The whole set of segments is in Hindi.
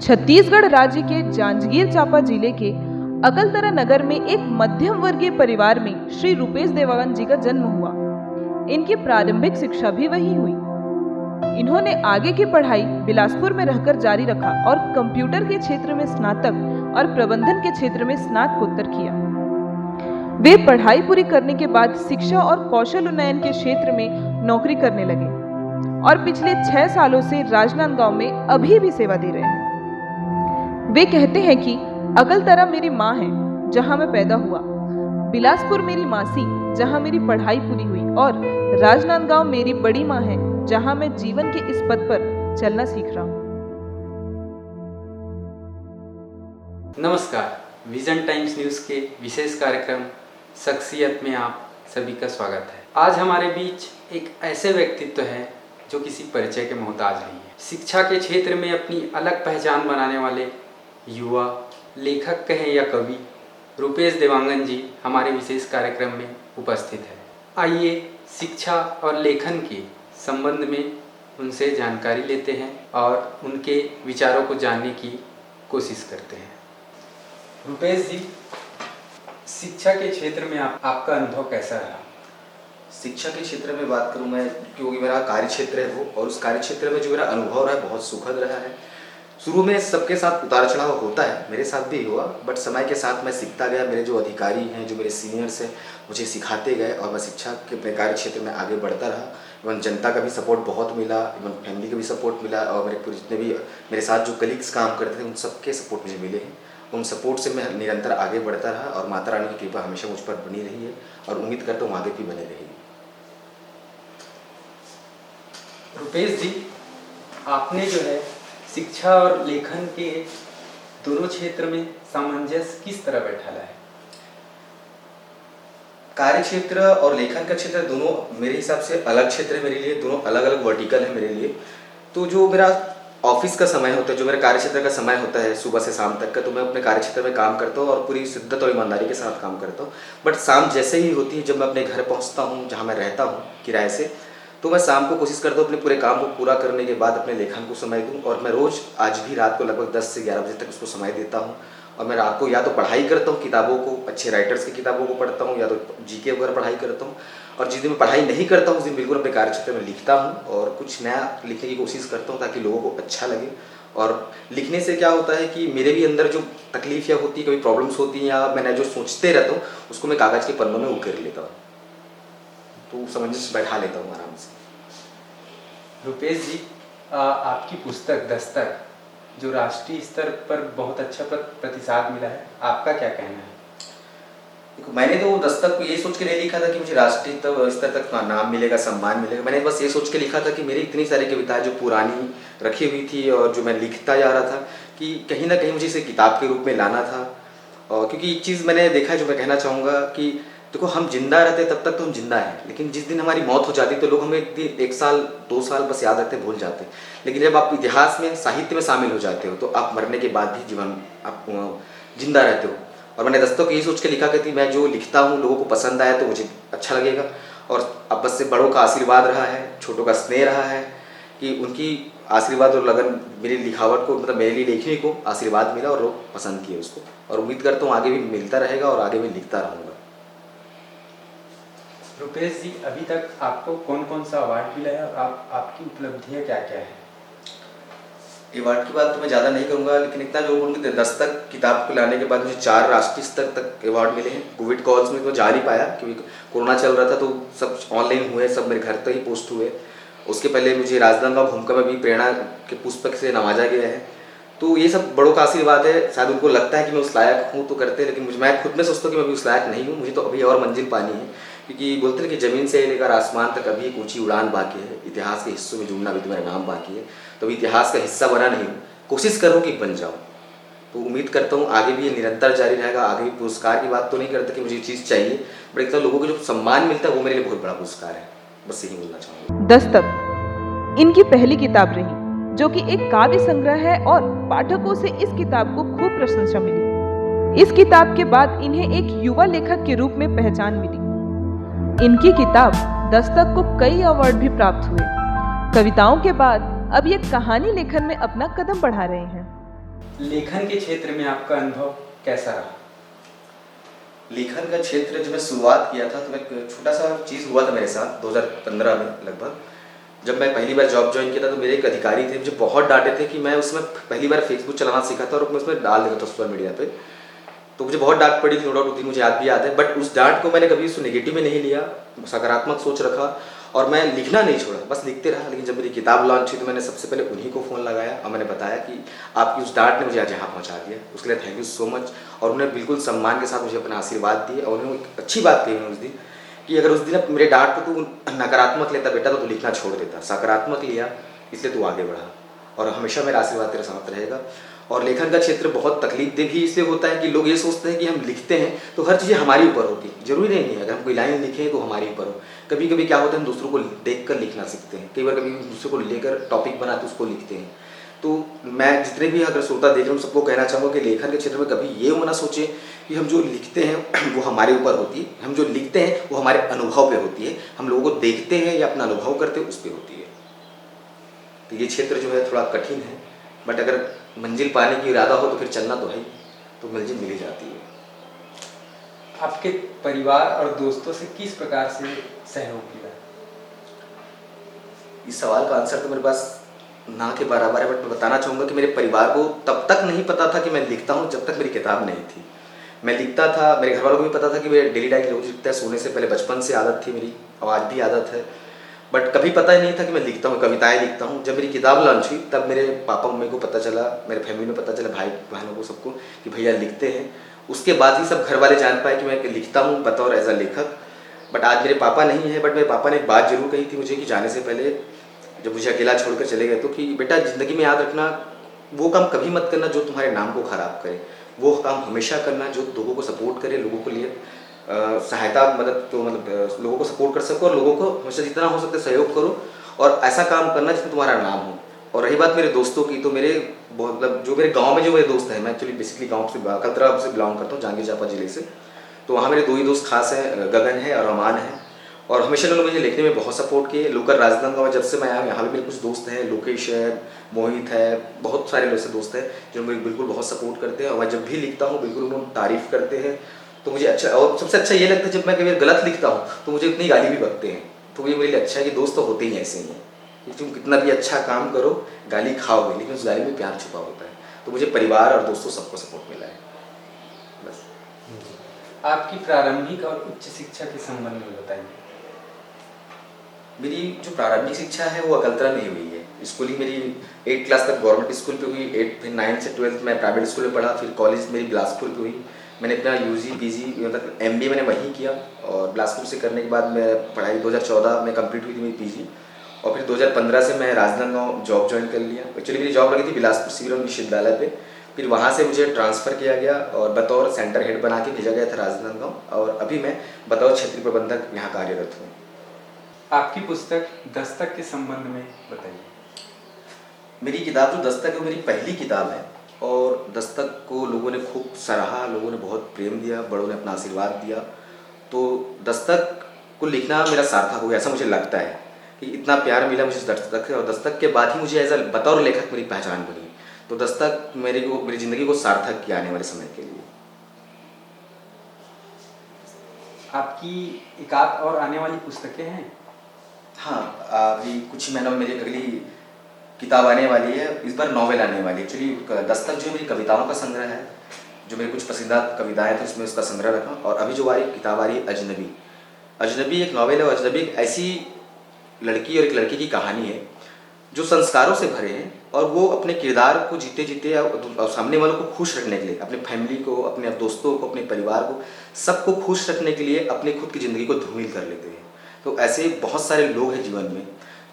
छत्तीसगढ़ राज्य के जांजगीर चांपा जिले के अकलतरा नगर में एक मध्यम वर्गीय परिवार में श्री रूपेश देवांगन जी का जन्म हुआ। इनकी प्रारंभिक शिक्षा भी वहीं हुई। इन्होंने आगे की पढ़ाई बिलासपुर में रहकर जारी रखा और कंप्यूटर के क्षेत्र में स्नातक और प्रबंधन के क्षेत्र में स्नातकोत्तर किया। वे पढ़ाई पूरी करने के बाद शिक्षा और कौशल उन्नयन के क्षेत्र में नौकरी करने लगे और पिछले 6 सालों से राजनांदगांव में अभी भी सेवा दे रहे हैं। वे कहते हैं कि अकलतरा मेरी माँ है, जहाँ मैं पैदा हुआ, बिलासपुर मेरी मासी, जहाँ मेरी पढ़ाई पूरी हुई, और राजनांदगांव मेरी बड़ी माँ है, जहाँ मैं जीवन के इस पथ पर चलना सीख रहा हूँ। नमस्कार, विजन टाइम्स न्यूज़ के विशेष कार्यक्रम शख्सियत में आप सभी का स्वागत है। आज हमारे बीच एक ऐसे व्यक्तित्व है जो किसी परिचय के मोहताज नहीं है। शिक्षा के क्षेत्र में अपनी अलग पहचान बनाने वाले युवा लेखक कहें या कवि रूपेश देवांगन जी हमारे विशेष कार्यक्रम में उपस्थित है। आइए शिक्षा और लेखन के संबंध में उनसे जानकारी लेते हैं और उनके विचारों को जानने की कोशिश करते हैं। रूपेश जी, शिक्षा के क्षेत्र में आपका अनुभव कैसा रहा? शिक्षा के क्षेत्र में बात करूं मैं, क्योंकि मेरा कार्य क्षेत्र है वो, और उस कार्य क्षेत्र में जो मेरा अनुभव रहा है बहुत सुखद रहा है। शुरू में सबके साथ उतार चढ़ाव होता है, मेरे साथ भी हुआ, बट समय के साथ मैं सीखता गया। मेरे जो अधिकारी हैं, जो मेरे सीनियर्स हैं, मुझे सिखाते गए और मैं शिक्षा के अपने कार्य क्षेत्र में आगे बढ़ता रहा। इवन जनता का भी सपोर्ट बहुत मिला, इवन फैमिली का भी सपोर्ट मिला, और मेरे पूरे जितने भी मेरे साथ जो कलीग्स काम करते थे उन सबके सपोर्ट मुझे मिले हैं। उन सपोर्ट से मैं निरंतर आगे बढ़ता रहा और माता रानी की कृपा हमेशा मुझ पर बनी रही है और उम्मीद करता हूँ आगे भी बने रहेगी। रूपेश जी, आपने जो है शिक्षा और लेखन के दोनों क्षेत्र में सामंजस्य किस तरह बैठाला है? कार्य क्षेत्र और लेखन का क्षेत्र दोनों मेरे हिसाब से अलग क्षेत्र है मेरे लिए, दोनों अलग अलग वर्टिकल है मेरे लिए। तो जो मेरा ऑफिस का समय होता है, जो मेरा कार्य क्षेत्र का समय होता है सुबह से शाम तक का, तो मैं अपने कार्य क्षेत्र में काम करता हूँ और पूरी शिद्दत और ईमानदारी के साथ काम करता हूँ। बट शाम जैसे ही होती है, जब मैं अपने घर पहुँचता हूँ जहाँ मैं रहता हूँ किराए से, तो मैं शाम को कोशिश करता हूँ अपने पूरे काम को पूरा करने के बाद अपने लेखन को समय दूँ। और मैं रोज़ आज भी रात को लगभग 10 से 11 बजे तक उसको समय देता हूँ। और मैं रात को या तो पढ़ाई करता हूँ, किताबों को, अच्छे राइटर्स की किताबों को पढ़ता हूँ, या तो जीके वगैरह पढ़ाई करता हूँ। और जिस दिन मैं पढ़ाई नहीं करता हूँ उस दिन बिल्कुल अपने कार्य क्षेत्र में लिखता हूँ और कुछ नया लिखने की कोशिश करता हूँ ताकि लोगों को अच्छा लगे। और लिखने से क्या होता है कि मेरे भी अंदर जो तकलीफ या होती है, कभी प्रॉब्लम्स होती हैं, या मैंने जो सोचते रहता हूँ उसको मैं कागज़ के पन्नों में उकेर लेता हूँ, तो सामंजस्य बैठा लेता हूँ आराम से। रूपेश जी, आपकी पुस्तक दस्तक जो राष्ट्रीय स्तर पर बहुत अच्छा प्रतिसाद मिला है, आपका क्या कहना है? देखो, मैंने तो दस्तक को ये सोच के नहीं लिखा था कि मुझे राष्ट्रीय स्तर तक नाम मिलेगा, सम्मान मिलेगा। मैंने बस ये सोच के लिखा था कि मेरी इतनी सारी कविताएं जो पुरानी रखी हुई थी और जो मैं लिखता जा रहा था, कि कहीं ना कहीं मुझे इसे किताब के रूप में लाना था। और क्योंकि एक चीज़ मैंने देखा है जो मैं कहना चाहूँगा कि देखो, हम जिंदा रहते तब तक तो हम जिंदा हैं, लेकिन जिस दिन हमारी मौत हो जाती तो लोग हमें 1 साल 2 साल बस याद रखते, भूल जाते। लेकिन जब आप इतिहास में, साहित्य में शामिल हो जाते हो तो आप मरने के बाद भी जीवन आप जिंदा रहते हो। और मैंने दस्तक को यही सोच के लिखा कि मैं जो लिखता हूँ लोगों को पसंद आया तो मुझे अच्छा लगेगा। और अब बस से बड़ों का आशीर्वाद रहा है, छोटों का स्नेह रहा है, कि उनकी आशीर्वाद और लगन मेरी लिखावट को, मतलब मेरे लिए लेखनी को आशीर्वाद मिला और लोग पसंद किए उसको। और उम्मीद करता हूँ आगे भी मिलता रहेगा और आगे भी लिखता रहूँगा। रूपेश जी, अभी तक आपको कौन कौन सा अवार्ड मिला है और आपकी उपलब्धियाँ क्या क्या है? अवार्ड की बात तो मैं ज़्यादा नहीं करूँगा, लेकिन इतना जो बोलूँगी, दस्तक किताब को लाने के बाद मुझे 4 राष्ट्रीय स्तर तक अवार्ड मिले हैं। कोविड कॉल्स में तो जा नहीं पाया क्योंकि कोरोना चल रहा था, तो सब ऑनलाइन हुए, सब मेरे घर तक ही पोस्ट हुए। उसके पहले मुझे राजनांदगांव भूमिका में भी प्रेरणा के पुष्पक से नवाजा गया है। तो ये सब बड़ों का आशीर्वाद है। शायद उनको लगता है कि मैं उस लायक हूँ तो करते हैं, लेकिन मैं खुद में सोचता हूँ कि मैं अभी उस लायक नहीं हूँ। मुझे तो अभी और मंजिल पानी है, क्योंकि बोलते हैं कि ज़मीन से लेकर आसमान तक अभी एक ऊंची उड़ान बाकी है। इतिहास के हिस्सों में जुड़ना अभी तो मेरा नाम बाकी है, तो अभी इतिहास का हिस्सा बना नहीं हूँ। कोशिश करूँ कि बन जाऊँ, तो उम्मीद करता हूँ आगे भी ये निरंतर जारी रहेगा। आगे भी पुरस्कार की बात तो नहीं करता कि मुझे ये चीज़ चाहिए, बट एक तरह लोगों को जो सम्मान मिलता है वो मेरे लिए बहुत बड़ा पुरस्कार है। बस यही बोलना चाहूँगा। दस्तक इनकी पहली किताब रही, जो कि एक काव्य संग्रह है, और पाठकों से इस किताब को खूब प्रशंसा मिली। इस किताब के बाद इन्हें एक युवा लेखक के रूप में पहचान मिली। इनकी किताब दस्तक को कई अवार्ड भी प्राप्त हुए। कविताओं के बाद अब ये कहानी लेखन में अपना कदम बढ़ा रहे हैं। लेखन के क्षेत्र में आपका अनुभव कैसा रहा? लेखन का क्षेत्र जब मैं शुरुआत किया था तो एक छोटा सा चीज़ हुआ था मेरे साथ 2015 में लगभग। जब मैं पहली बार जॉब ज्वाइन किया था तो मेरे एक अधिकारी थे, मुझे बहुत डांटे थे कि मैं उसमें पहली बार फेसबुक चलाना सीखा था और मैं उसमें डाल देता था सोशल मीडिया पे। तो मुझे बहुत डांट पड़ी थी, नो डाउट, मुझे याद भी याद है। बट उस डांट को मैंने कभी उसको नेगेटिव में नहीं लिया, सकारात्मक सोच रखा और मैं लिखना नहीं छोड़ा, बस लिखते रहा। लेकिन जब मेरी किताब लॉन्च हुई तो मैंने सबसे पहले उन्हीं को फ़ोन लगाया और मैंने बताया कि आपकी उस डांट ने मुझे आज यहाँ पहुँचा दिया, उसके लिए थैंक यू सो मच। और उन्होंने बिल्कुल सम्मान के साथ मुझे अपना आशीर्वाद दिए और उन्होंने एक अच्छी बात कही उस दिन कि अगर उस दिन मेरे डांट को तू नकारात्मक लेता बेटा तो तू लिखना छोड़ देता, सकारात्मक लिया इसलिए तू आगे बढ़ा और हमेशा मेरा आशीर्वाद तेरे साथ रहेगा। और लेखन का क्षेत्र बहुत तकलीफदेह भी इसलिए होता है कि लोग ये सोचते हैं कि हम लिखते हैं तो हर चीज़ें हमारी ऊपर होती है। जरूरी नहीं है अगर हम कोई लाइन लिखें तो हमारे ऊपर हो। कभी कभी क्या होता है हम दूसरों को देख कर लिखना सीखते हैं, कई बार कभी दूसरों को लेकर टॉपिक बनाते उसको लिखते हैं। तो मैं जितने भी अगर श्रोता देख रहे हैं सबको कहना चाहूँगा कि लेखन के क्षेत्र में कभी ये ना सोचें कि हम जो लिखते हैं वो हमारे ऊपर होती है, हम जो लिखते हैं वो हमारे अनुभव पे होती है, हम लोगों को देखते हैं या अपना अनुभव करते हैं उस पर होती है। तो ये क्षेत्र जो है थोड़ा कठिन है, बट अगर मंजिल पाने की इरादा हो तो फिर चलना तो है ही, तो मंजिल मिल ही जाती है। आपके परिवार और दोस्तों से किस प्रकार से सहयोग मिला? इस सवाल का आंसर तो मेरे पास ना के बराबर है, बट मैं बताना चाहूँगा कि मेरे परिवार को तब तक नहीं पता था कि मैं लिखता हूँ जब तक मेरी किताब नहीं थी। मैं लिखता था, मेरे घर वालों को भी पता था कि मेरे डेली डायरी रोज लिखता है, सोने से पहले बचपन से आदत थी मेरी और आज भी आदत है। बट कभी पता ही नहीं था कि मैं लिखता हूँ, कविताएं लिखता हूँ। जब मेरी किताब लॉन्च हुई तब मेरे पापा मम्मी को पता चला, मेरे फैमिली में पता चला, भाई बहनों को सबको कि भैया लिखते हैं। उसके बाद ही सब घर वाले जान पाए कि मैं लिखता हूँ बतौर एज अ लेखक। बट आज मेरे पापा नहीं है, बट मेरे पापा ने एक बात जरूर कही थी मुझे कि जाने से पहले जब मुझे अकेला छोड़कर चले गए तो कि बेटा ज़िंदगी में याद रखना वो काम कभी मत करना जो तुम्हारे नाम को ख़राब करे, वो काम हमेशा करना जो लोगों को सपोर्ट करे, लोगों को लिए सहायता मदद तो मतलब लोगों को सपोर्ट कर सको और लोगों को हमेशा जितना हो सकता है सहयोग करो और ऐसा काम करना जिसमें तुम्हारा नाम हो। और रही बात मेरे दोस्तों की, तो मेरे मतलब जो मेरे गांव में जो मेरे दोस्त हैं, मैं एक्चुअली बेसिकली गांव से कलतरा से बिलोंग करता हूँ, जांजगीर चांपा जिले से। तो वहाँ मेरे दो ही दोस्त खास हैं, गगन है और अमान है। और हमेशा उन्होंने मुझे लिखने में बहुत सपोर्ट किए। लोकल राजनांदगांव में जब से मैं आया यहाँ भी मेरे कुछ दोस्त हैं, लोकेश है, मोहित है, बहुत सारे ऐसे दोस्त हैं जो मुझे बिल्कुल बहुत सपोर्ट करते हैं और मैं जब भी लिखता हूँ बिल्कुल उन्होंने तारीफ़ करते हैं। तो मुझे अच्छा, और सबसे अच्छा ये लगता है जब मैं कभी गलत लिखता हूँ तो मुझे इतनी गाली भी बकते हैं। तो ये मेरे लिए अच्छा है कि दोस्त तो होते ही ऐसे ही हैं कि तुम कितना भी अच्छा काम करो गाली खाओगे लेकिन उस गाली में प्यार छुपा होता है। तो मुझे परिवार और दोस्तों सबको सपोर्ट मिला है बस। आपकी प्रारंभिक और उच्च शिक्षा के संबंध में बताइए। मेरी जो प्रारंभिक शिक्षा है वो अकलतरा में ही हुई है। स्कूलिंग मेरी 8 क्लास तक गवर्नमेंट स्कूल पे हुई, 8 फिर 9 से 12 मैं प्राइवेट स्कूल में पढ़ा, फिर कॉलेज मेरी बिलासपुर पे हुई। मैंने अपना यूजी पीजी मतलब एमबीए मैंने वहीं किया और बिलासपुर से करने के बाद मैं पढ़ाई 2014 में कंप्लीट हुई थी मेरी पीजी। और फिर 2015 से मैं राजनांदगांव जॉब ज्वाइन कर लिया। एक्चुअली मेरी जॉब लगी थी बिलासपुर सिविल विश्वविद्यालय पे, फिर वहाँ से मुझे ट्रांसफ़र किया गया और बतौर सेंटर हेड बना के भेजा गया था राजनांदगांव और अभी मैं बतौर क्षेत्रीय प्रबंधक यहाँ कार्यरत हूँ। आपकी पुस्तक दस्तक के संबंध में बताइए। मेरी किताब जो दस्तक है वो मेरी पहली किताब है और दस्तक को लोगों ने खूब सराहा, लोगों ने बहुत प्रेम दिया, बड़ों ने अपना आशीर्वाद दिया। तो दस्तक को लिखना मेरा सार्थक हो गया ऐसा मुझे लगता है कि इतना प्यार मिला मुझे दस्तक से और दस्तक के बाद ही मुझे एज अ बतौर लेखक मेरी पहचान बनी। तो दस्तक मेरी ज़िंदगी को सार्थक किया आने वाले समय के लिए। आपकी एक आध और आने वाली पुस्तकें हैं? हाँ, अभी कुछ ही महीनों में मेरी अगली किताब आने वाली है, इस बार नॉवेल आने वाली है। एक्चुअली दस्तक जो मेरी कविताओं का संग्रह है, जो मेरी कुछ पसंदीदा कविताएं थी उसमें उसका संग्रह रखा। और अभी जो किताब आ रही है अजनबी, अजनबी एक नॉवेल है और अजनबी एक ऐसी लड़की और एक लड़के की कहानी है जो संस्कारों से भरे हैं और वो अपने किरदार को जीते जीते और सामने वालों को खुश रखने के लिए, अपने फैमिली को, अपने दोस्तों को, अपने परिवार को, सबको खुश रखने के लिए अपनी खुद की ज़िंदगी को धूमिल कर लेते हैं। तो ऐसे बहुत सारे लोग हैं जीवन में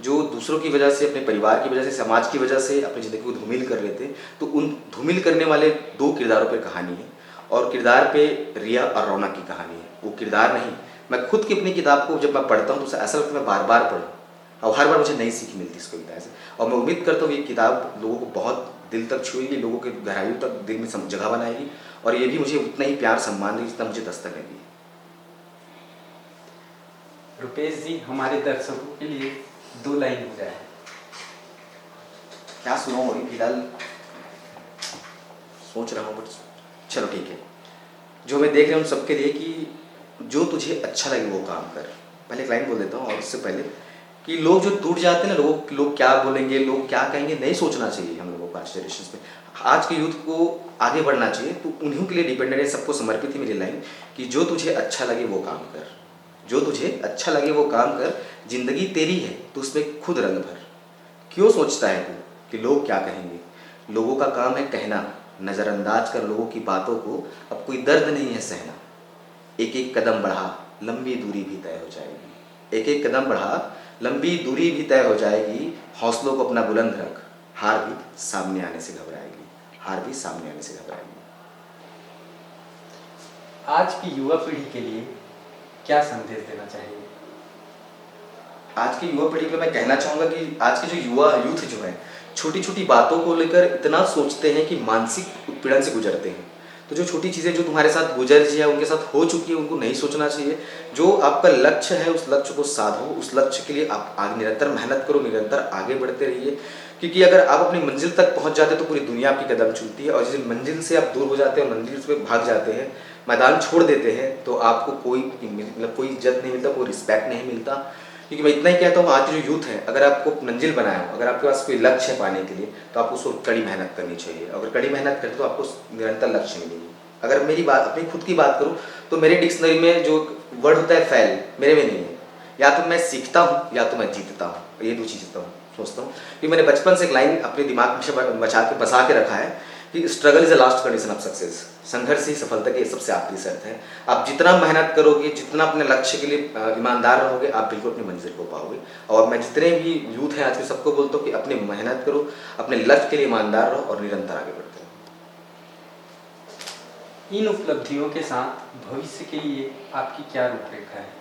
जो दूसरों की वजह से, अपने परिवार की वजह से, समाज की वजह से अपनी ज़िंदगी को धूमिल कर लेते हैं। तो उन धूमिल करने वाले 2 किरदारों पर कहानी है और किरदार पे रिया और रौनक की कहानी है। वो किरदार नहीं, मैं खुद की अपनी किताब को जब मैं पढ़ता हूँ तो ऐसा लगता है मैं बार बार पढ़ूँ और हर बार मुझे नई सीख मिलती है इस कविता से। और मैं उम्मीद करता हूँ ये किताब लोगों को बहुत दिल तक छुएगी, लोगों के गहराइयों तक दिल में जगह बनाएगी और ये भी मुझे उतना ही प्यार सम्मान देगी जितना मुझे दस्तक है। रुपेश जी, हमारे दर्शकों के लिए 2 लाइन हो जाए। क्या सुनाऊँ अभी फिलहाल? सोच रहा हूँ, बट चलो ठीक है। जो मैं देख रहा हूँ सबके लिए कि जो तुझे अच्छा लगे वो काम कर। पहले एक लाइन बोल देता हूँ और उससे पहले कि लोग जो टूट जाते हैं ना, लोग क्या बोलेंगे, लोग क्या कहेंगे, नहीं सोचना चाहिए हम लोगों को आज जनरेशन में। आज के यूथ को आगे बढ़ना चाहिए, तो उन्हीं के लिए डिपेंडेंट है, सबको समर्पित है मेरी लाइन कि जो तुझे अच्छा लगे वो काम कर, जो तुझे अच्छा लगे वो काम कर। जिंदगी तेरी है तो उसमें खुद रंग भर। क्यों सोचता है तू कि लोग क्या कहेंगे? लोगों का काम है कहना, नज़रअंदाज कर लोगों की बातों को। अब कोई दर्द नहीं है सहना। एक एक कदम बढ़ा, लंबी दूरी भी तय हो जाएगी। एक एक कदम बढ़ा, लंबी दूरी भी तय हो जाएगी। हौसलों को अपना बुलंद रख, हार भी सामने आने से घबराएगी, हार भी सामने आने से घबराएगी। आज की युवा पीढ़ी के लिए क्या संदेश देना चाहिए? आज की युवा पीढ़ी को मैं कहना चाहूँगा कि आज के जो युवा यूथ जो है, छोटी छोटी बातों को लेकर इतना सोचते हैं कि मानसिक उत्पीड़न से गुजरते हैं। तो जो छोटी चीज़ें जो तुम्हारे साथ गुजर रही है, उनके साथ हो चुकी है, उनको नहीं सोचना चाहिए। जो आपका लक्ष्य है उस लक्ष्य को साधो, उस लक्ष्य के लिए आप आगे निरंतर मेहनत करो, निरंतर आगे बढ़ते रहिए। क्योंकि अगर आप अपनी मंजिल तक पहुंच जाते हैं तो पूरी दुनिया आपकी कदम चूमती है, और जिस मंजिल से आप दूर हो जाते हैं, मंजिल से भाग जाते हैं, मैदान छोड़ देते हैं, तो आपको कोई इज्जत नहीं मिलता, कोई रिस्पेक्ट नहीं मिलता। क्योंकि मैं इतना ही कहता हूँ, आज की जो यूथ है, अगर आपको मंजिल बनाया हो, अगर आपके पास कोई लक्ष्य है पाने के लिए, तो आपको उसको कड़ी मेहनत करनी चाहिए। अगर कड़ी मेहनत करते तो आपको निरंतर लक्ष्य मिलेगी। अगर मेरी बात, अपनी खुद की बात करूँ तो मेरे डिक्शनरी में जो वर्ड होता है फेल, मेरे में नहीं है। या तो मैं सीखता हूँ या तो मैं जीतता हूँ, ये दो चीज़ें तो सोचता हूँ। कि मैंने बचपन से एक लाइन अपने दिमाग में बसा के रखा है कि struggle is the last condition of success. संघर्ष ही सफलता की सबसे आखिरी शर्त है। आप जितना मेहनत करोगे, जितना अपने लक्ष्य के लिए ईमानदार रहोगे, आप बिल्कुल अपनी मंजिल को पाओगे। और मैं जितने भी यूथ हैं आज के, सबको बोलता हूँ कि अपनी मेहनत करो, अपने लक्ष्य के लिए ईमानदार रहो और निरंतर आगे बढ़ते रहो। इन उपलब्धियों के साथ भविष्य के लिए आपकी क्या रूपरेखा है?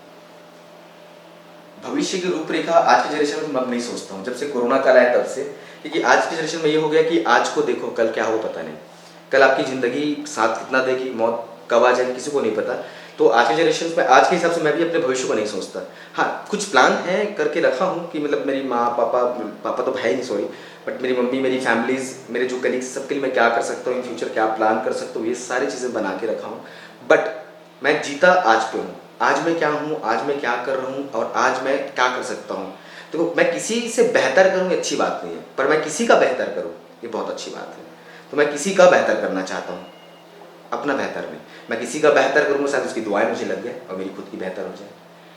भविष्य की रूपरेखा आज की जनरेशन में मैं नहीं सोचता हूँ। जब से कोरोना काल आया तब से, क्योंकि आज की जनरेशन में ये हो गया कि आज को देखो, कल क्या हो पता नहीं। कल आपकी ज़िंदगी साथ कितना देगी, मौत कब आ जाएगी, किसी को नहीं पता। तो आज की जनरेशन में, आज के हिसाब से मैं भी अपने भविष्य को नहीं सोचता। हाँ, कुछ प्लान है करके रखा हूँ कि मतलब मेरी माँ पापा तो है ही नहीं, सॉरी, बट मेरी मम्मी, मेरी फैमिलीज़, मेरे जो कलीग्स, सबके लिए मैं क्या कर सकता हूँ, इन फ्यूचर क्या प्लान कर सकता हूँ, ये सारी चीज़ें बना के रखा हूँ। बट मैं जीता आज पे हूँ। आज मैं क्या हूँ, आज मैं क्या कर रहा हूँ और आज मैं क्या कर सकता हूँ। देखो, मैं किसी से बेहतर करूँ ये अच्छी बात नहीं है, पर मैं किसी का बेहतर करूँ ये बहुत अच्छी बात है। तो मैं किसी का बेहतर करना चाहता हूँ, अपना बेहतर नहीं। मैं किसी का बेहतर करूँगा, शायद उसकी दुआएं मुझे लग जाए और मेरी खुद की बेहतर हो जाए।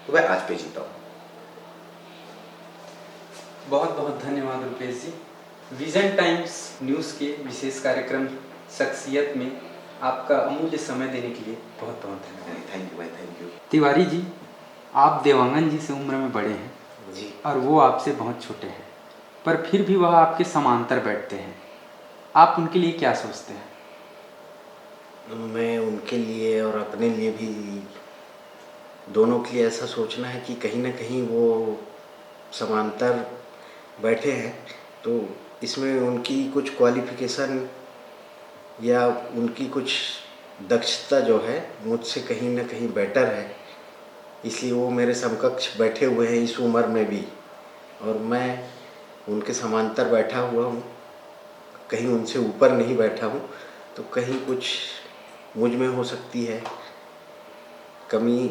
तो मैं आज पे जीता हूँ। बहुत बहुत धन्यवाद रुपेश जी। विजन टाइम्स न्यूज़ के विशेष कार्यक्रम शख्सियत में आपका अमूल्य समय देने के लिए बहुत बहुत धन्यवाद। थैंक यू भाई, थैंक यू। तिवारी जी, आप देवांगन जी से उम्र में बड़े हैं जी। और वो आपसे बहुत छोटे हैं, पर फिर भी वह आपके समांतर बैठते हैं। आप उनके लिए क्या सोचते हैं? मैं उनके लिए और अपने लिए भी, दोनों के लिए ऐसा सोचना है कि कहीं ना कहीं वो समांतर बैठे हैं, तो इसमें उनकी कुछ क्वालिफ़िकेशन या उनकी कुछ दक्षता जो है मुझसे कहीं ना कहीं बेटर है, इसलिए वो मेरे समकक्ष बैठे हुए हैं इस उम्र में भी, और मैं उनके समांतर बैठा हुआ हूँ, कहीं उनसे ऊपर नहीं बैठा हूँ। तो कहीं कुछ मुझ में हो सकती है कमी,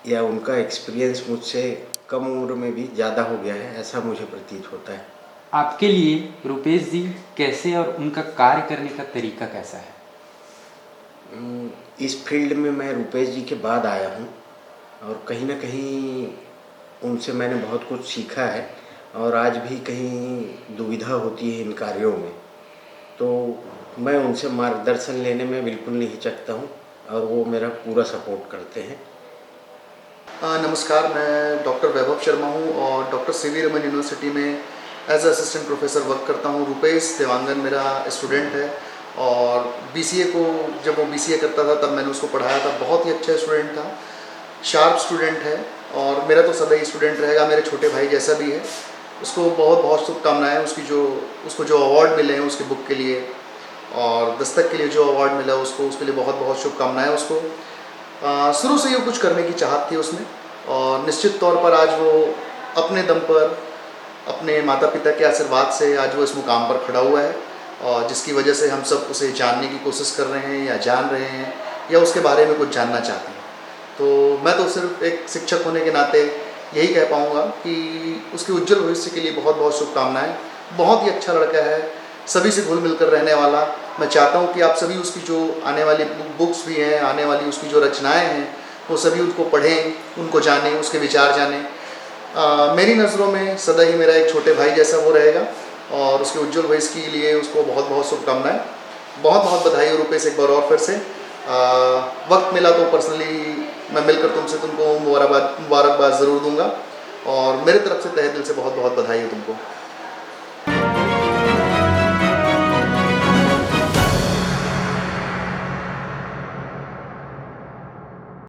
या उनका एक्सपीरियंस मुझसे कम उम्र में भी ज़्यादा हो गया है, ऐसा मुझे प्रतीत होता है। आपके लिए रुपेश जी कैसे और उनका कार्य करने का तरीका कैसा है? इस फील्ड में मैं रुपेश जी के बाद आया हूँ और कहीं ना कहीं उनसे मैंने बहुत कुछ सीखा है, और आज भी कहीं दुविधा होती है इन कार्यों में, तो मैं उनसे मार्गदर्शन लेने में बिल्कुल नहीं हिचकता हूँ और वो मेरा पूरा सपोर्ट करते हैं। नमस्कार, मैं डॉक्टर वैभव शर्मा हूँ और doctor C V Raman university में एज असिस्टेंट प्रोफेसर वर्क करता हूँ। रुपेश देवांगन मेरा स्टूडेंट है और BCA को, जब वो BCA करता था तब मैंने उसको पढ़ाया था। बहुत ही अच्छा स्टूडेंट था, शार्प स्टूडेंट है और मेरा तो सदा ही स्टूडेंट रहेगा, मेरे छोटे भाई जैसा भी है। उसको बहुत बहुत शुभकामनाएँ। उसको जो अवार्ड मिले हैं उसकी बुक के लिए और दस्तक के लिए जो अवार्ड मिला उसके लिए बहुत बहुत शुभकामनाएँ। उसको शुरू से ही कुछ करने की चाहत थी उसमें, और निश्चित तौर पर आज वो अपने दम पर, अपने माता पिता के आशीर्वाद से आज वो इस मुकाम पर खड़ा हुआ है और जिसकी वजह से हम सब उसे जानने की कोशिश कर रहे हैं या जान रहे हैं या उसके बारे में कुछ जानना चाहते हैं। तो मैं तो सिर्फ एक शिक्षक होने के नाते यही कह पाऊँगा कि उसके उज्जवल भविष्य के लिए बहुत बहुत शुभकामनाएँ। बहुत ही अच्छा लड़का है, सभी से घुल मिलकर रहने वाला। मैं चाहता हूँ कि आप सभी उसकी जो आने वाली बुक्स भी हैं, आने वाली उसकी जो रचनाएँ हैं, वो सभी उनको पढ़ें, उनको जानें, उसके विचार जानें। मेरी नज़रों में सदा ही मेरा एक छोटे भाई जैसा वो रहेगा और उसके उज्जवल भविष्य के लिए उसको बहुत बहुत शुभकामनाएँ। बहुत बहुत बधाई हो रुपेश एक बार और फिर से। वक्त मिला तो पर्सनली मैं मिलकर तुमको मुबारकबाद ज़रूर दूंगा और मेरे तरफ से तहे दिल से बहुत बहुत बधाई हो तुमको।